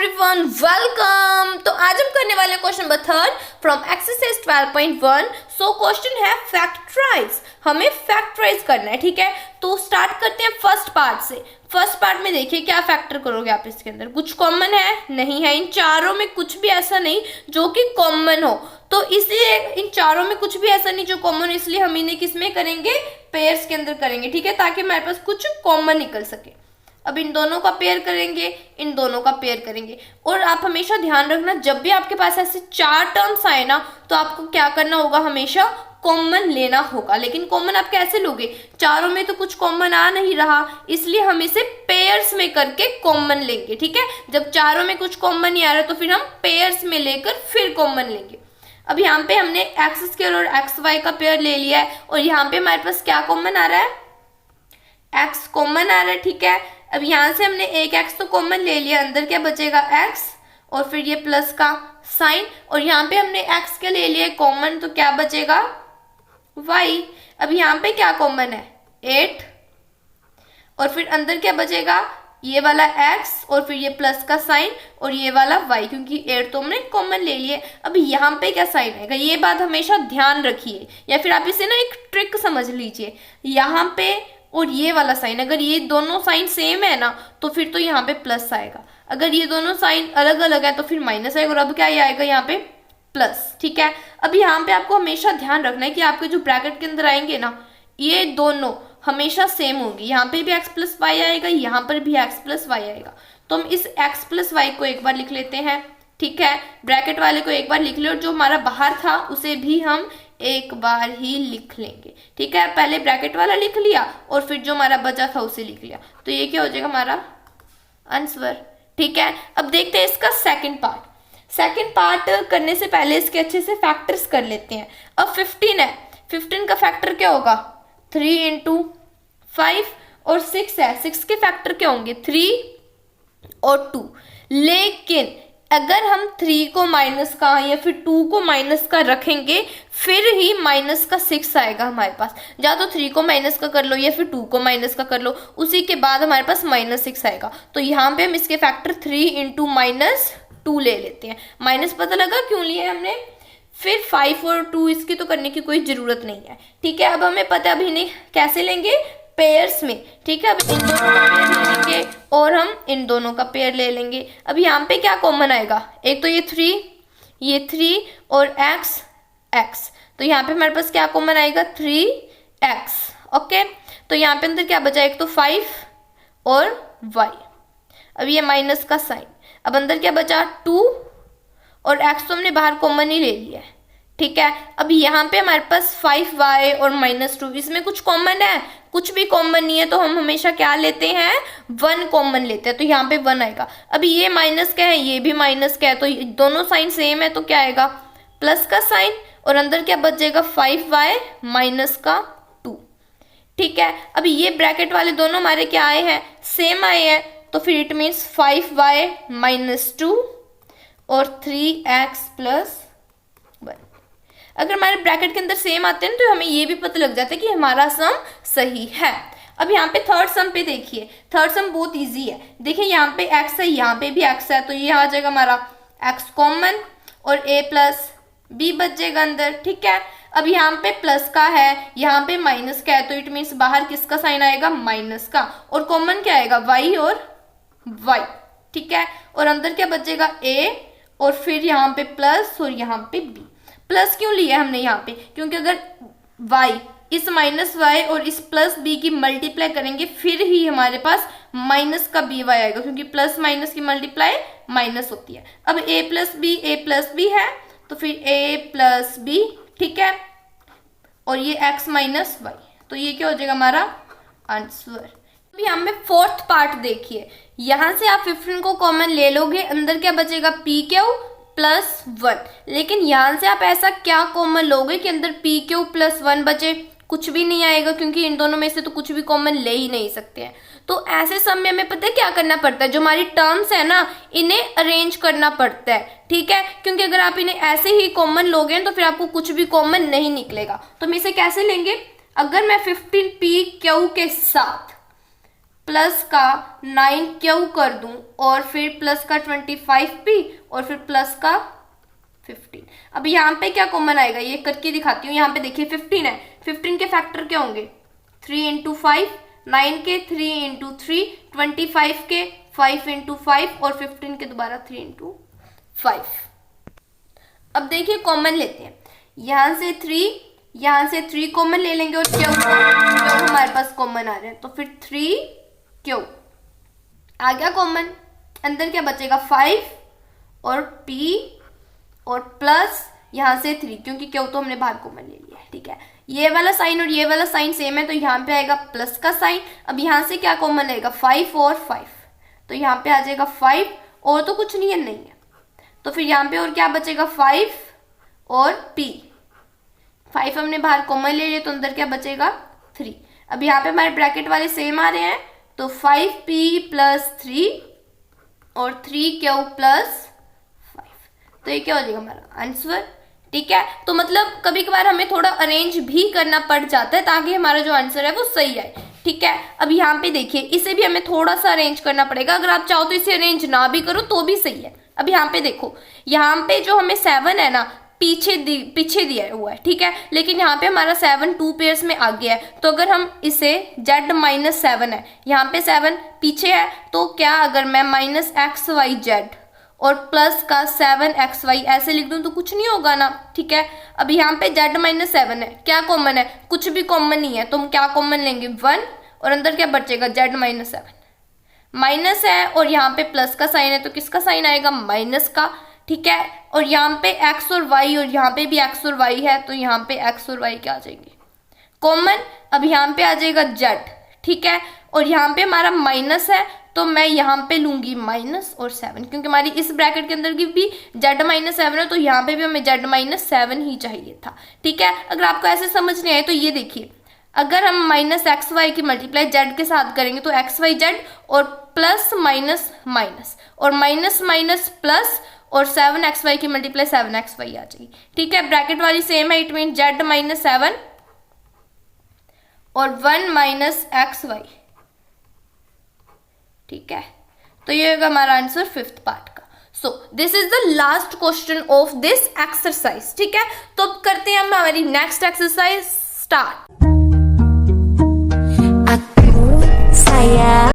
Everyone, welcome. तो आज हम करने वाले question number 3 from exercise 12.1। So question है फैक्टराइज, हमें फैक्टराइज करना है। ठीक है, तो स्टार्ट करते हैं फर्स्ट पार्ट से। फर्स्ट पार्ट में देखिए क्या फैक्टर करोगे आप। इसके अंदर कुछ कॉमन है? नहीं है। इन चारों में कुछ भी ऐसा नहीं जो कि कॉमन हो, तो इसलिए इन चारों में कुछ भी ऐसा नहीं जो कॉमन हो, इसलिए हम इन्हें किस में करेंगे? पेयर्स के अंदर करेंगे। ठीक है, ताकि हमारे पास कुछ कॉमन निकल सके। अब इन दोनों का पेयर करेंगे, इन दोनों का पेयर करेंगे। और आप हमेशा ध्यान रखना, जब भी आपके पास ऐसे चार टर्म्स आए ना, तो आपको क्या करना होगा? हमेशा कॉमन लेना होगा। लेकिन कॉमन आप कैसे लोगे? चारों में तो कुछ कॉमन आ नहीं रहा, इसलिए हम इसे पेयर्स में करके कॉमन लेंगे। ठीक है, जब चारों में कुछ कॉमन नहीं आ रहा तो फिर हम पेयर्स में लेकर फिर कॉमन लेंगे। अब यहाँ पे हमने एक्स स्क्वायर और एक्स वाई का पेयर ले लिया है, और यहाँ पे हमारे पास क्या कॉमन आ रहा है? एक्स कॉमन आ रहा है। ठीक है, अब यहां से हमने एक एक्स तो कॉमन ले लिया, अंदर क्या बचेगा? एक्स, और फिर ये प्लस का साइन, और यहाँ पे हमने एक्स के ले लिया कॉमन, तो क्या बचेगा? वाई। अब यहाँ पे क्या कॉमन है? 8, और फिर अंदर क्या बचेगा? ये वाला एक्स, और फिर ये प्लस का साइन, और ये वाला वाई, क्योंकि 8 तो हमने कॉमन ले लिए। अब यहाँ पे क्या साइन आएगा? ये बात हमेशा ध्यान रखिए, या फिर आप इसे ना एक ट्रिक समझ लीजिए। यहाँ पे और ये वाला साइन, अगर ये दोनों साइन सेम है ना, तो फिर तो यहाँ पे प्लस आएगा। अगर ये दोनों साइन अलग अलग है तो फिर माइनस आएगा, और अब क्या आएगा? यहाँ पे प्लस। ठीक है, अब यहाँ पे आपको हमेशा ध्यान रखना है कि आपके जो ब्रैकेट के अंदर आएंगे ना, ये दोनों हमेशा सेम होंगी। यहाँ पे भी एक्स प्लस वाई आएगा, यहाँ पर भी एक्स प्लस वाई आएगा। तो हम इस एक्स प्लस वाई को एक बार लिख लेते हैं। ठीक है, ब्रैकेट वाले को एक बार लिख ले, और जो हमारा बाहर था उसे भी हम एक बार ही लिख लेंगे। ठीक है, पहले ब्रैकेट वाला लिख लिया और फिर जो हमारा बचा था उसे लिख लिया, तो ये क्या हो जाएगा? हमारा आंसर। ठीक है, अब देखते हैं इसका सेकंड पार्ट। सेकंड पार्ट करने से पहले इसके अच्छे से फैक्टर्स कर लेते हैं। अब 15 है, 15 का फैक्टर क्या होगा? 3 इंटू 5, और 6 है, 6 के फैक्टर क्या होंगे? 3 और 2। लेकिन अगर हम 3 को माइनस का या फिर 2 को माइनस का रखेंगे, फिर ही माइनस का 6 आएगा हमारे पास। या तो 3 को माइनस का कर लो या फिर 2 को माइनस का कर लो, उसी के बाद हमारे पास माइनस 6 आएगा। तो यहाँ पे हम इसके फैक्टर 3 इंटू माइनस 2 ले लेते हैं। माइनस पता लगा क्यों लिए हमने? फिर 5 और 2 इसकी तो करने की कोई जरूरत नहीं है। ठीक है, अब हमें पता है अब इन्हें कैसे लेंगे? पेयर्स में। ठीक है, अब इन दोनों का पेयर ले लेंगे और हम इन दोनों का पेयर ले लेंगे। अब यहाँ पे क्या कॉमन आएगा? एक तो ये 3 और एक्स एक्स, तो यहाँ पे हमारे पास क्या कॉमन आएगा? 3x। ओके, तो यहाँ पे अंदर क्या बचा? एक तो 5 और y। अब ये माइनस का साइन, अब अंदर क्या बचा? 2, और x तो हमने बाहर कॉमन ही ले लिया है। ठीक है, अब यहाँ पे हमारे पास 5y और -2, इसमें कुछ कॉमन है? कुछ भी कॉमन नहीं है, तो हम हमेशा क्या लेते हैं? 1 कॉमन लेते हैं, तो यहाँ पे 1 आएगा। अभी ये माइनस का है, ये भी माइनस का है, तो दोनों साइन सेम है, तो क्या आएगा? प्लस का साइन, और अंदर क्या बचेगा? 5y माइनस का 2। ठीक है, अभी ये ब्रैकेट वाले दोनों हमारे क्या आए हैं? सेम आए हैं, तो फिर इट मीन्स 5y -2 और 3x + 1। अगर हमारे ब्रैकेट के अंदर सेम आते हैं तो हमें ये भी पता लग जाता है कि हमारा सम सही है। अब यहाँ पे थर्ड सम पे देखिए, थर्ड सम बहुत इजी है। देखिए यहाँ पे x है, यहाँ पे भी x है, तो ये आ जाएगा हमारा x कॉमन, और a + b बच जाएगा अंदर। ठीक है, अब यहाँ पे प्लस का है, यहाँ पे माइनस का है, तो इट मीन्स बाहर किसका साइन आएगा? माइनस का, और कॉमन क्या आएगा? y और y। ठीक है, और अंदर क्या बचेगा? a, और फिर यहाँ पे प्लस, और यहाँ पे b। प्लस क्यों लिया हमने यहाँ पे? क्योंकि अगर y इस -y और इस +b की मल्टीप्लाई करेंगे, फिर ही हमारे पास माइनस का by आएगा, क्योंकि प्लस माइनस की मल्टीप्लाई माइनस होती है। अब a + b है, तो फिर a + b। ठीक है, और ये x - y, तो ये क्या हो जाएगा? हमारा आंसर। अभी हमें फोर्थ पार्ट देखिए। यहां से आप 15 को कॉमन ले लोगे, अंदर क्या बचेगा? pq + 1। लेकिन यहां से आप ऐसा क्या कॉमन लोगे कि अंदर pq + 1 बचे? कुछ भी नहीं आएगा, क्योंकि इन दोनों में से तो कुछ भी कॉमन ले ही नहीं सकते हैं। तो ऐसे समय में पता है क्या करना पड़ता है? जो हमारी टर्म्स है ना, इन्हें अरेंज करना पड़ता है। ठीक है, क्योंकि अगर आप इन्हें ऐसे ही कॉमन लोगे तो फिर आपको कुछ भी कॉमन नहीं निकलेगा। तो हम इसे कैसे लेंगे? अगर मैं 15pq के साथ प्लस का 9q कर दूं और फिर प्लस का 25p और फिर प्लस का 15। अब यहाँ पे क्या कॉमन आएगा ये करके दिखाती हूँ। यहाँ पे देखिए 15 है, 15 के फैक्टर क्या होंगे 3 इंटू 5, 9 के 3 इंटू 3, 25 के 5 इंटू 5 और 15 के दोबारा 3 इंटू 5। अब देखिए कॉमन लेते हैं, यहाँ से 3 कॉमन ले लेंगे और क्यू हमारे पास कॉमन आ रहे हैं, तो फिर 3q आ गया कॉमन। अंदर क्या बचेगा 5 और p और प्लस यहाँ से 3, क्योंकि क्यू तो हमने बाहर कॉमन ले लिया है, ठीक है। ये वाला साइन और ये वाला साइन सेम है, तो यहाँ पे आएगा प्लस का साइन। अब यहाँ से क्या कॉमन लेगा 5 और 5, तो यहाँ पे आ जाएगा 5 और तो कुछ नहीं है, तो फिर यहाँ पे और क्या बचेगा 5 और p। 5 हमने बाहर कॉमन ले लिया, तो अंदर क्या बचेगा 3। अब यहाँ पे हमारे ब्रैकेट वाले सेम आ रहे हैं, तो 5p प्लस 3 और 3q प्लस 5, तो ये क्या हो जाएगा हमारा आंसर, ठीक है। तो मतलब कभी कभार हमें थोड़ा अरेंज भी करना पड़ जाता है ताकि हमारा जो आंसर है वो सही आए, ठीक है। अब यहाँ पे देखिए इसे भी हमें थोड़ा सा अरेंज करना पड़ेगा, अगर आप चाहो तो इसे अरेंज ना भी करो तो भी सही है। अब यहाँ पे देखो, यहाँ पे जो हमें 7 है ना पीछे दिया हुआ है, ठीक है, लेकिन यहाँ पे हमारा 7 2 पेयर्स में आ गया है, तो अगर हम इसे z-7 है, यहाँ पे 7 पीछे है, तो क्या अगर मैं -xyz और प्लस का 7xy ऐसे लिख दूं तो कुछ नहीं होगा ना, ठीक है। अब यहाँ पे z-7 है, क्या कॉमन है, कुछ भी कॉमन नहीं है, तो हम क्या कॉमन लेंगे 1 और अंदर क्या बचेगा z-7, माइनस है और यहाँ पे प्लस का साइन है, तो किसका साइन आएगा माइनस का, ठीक है। और यहाँ पे x और y और यहाँ पे भी x और y है, तो यहाँ पे x और y क्या आ जाएंगे कॉमन। अब यहाँ पे आ जाएगा z, ठीक है, और यहाँ पे हमारा माइनस है, तो मैं यहाँ पे लूंगी माइनस और 7, क्योंकि हमारी इस ब्रैकेट के अंदर की भी z-7 है, तो यहाँ पे भी हमें z-7 ही चाहिए था, ठीक है। अगर आपको ऐसे समझ नहीं आए तो ये देखिए, अगर हम -xy की मल्टीप्लाई z के साथ करेंगे तो xyz और प्लस माइनस माइनस और माइनस माइनस प्लस और 7xy की मल्टीप्लाई 7xy आ जाएगी, ठीक है। ब्रैकेट वाली सेम है, इट मीन z-7 और 1 xy, ठीक है। तो ये होगा हमारा आंसर 5th पार्ट का। So this is the last question of this exercise, ठीक है। तो अब करते हैं हम हमारी नेक्स्ट एक्सरसाइज स्टार्ट।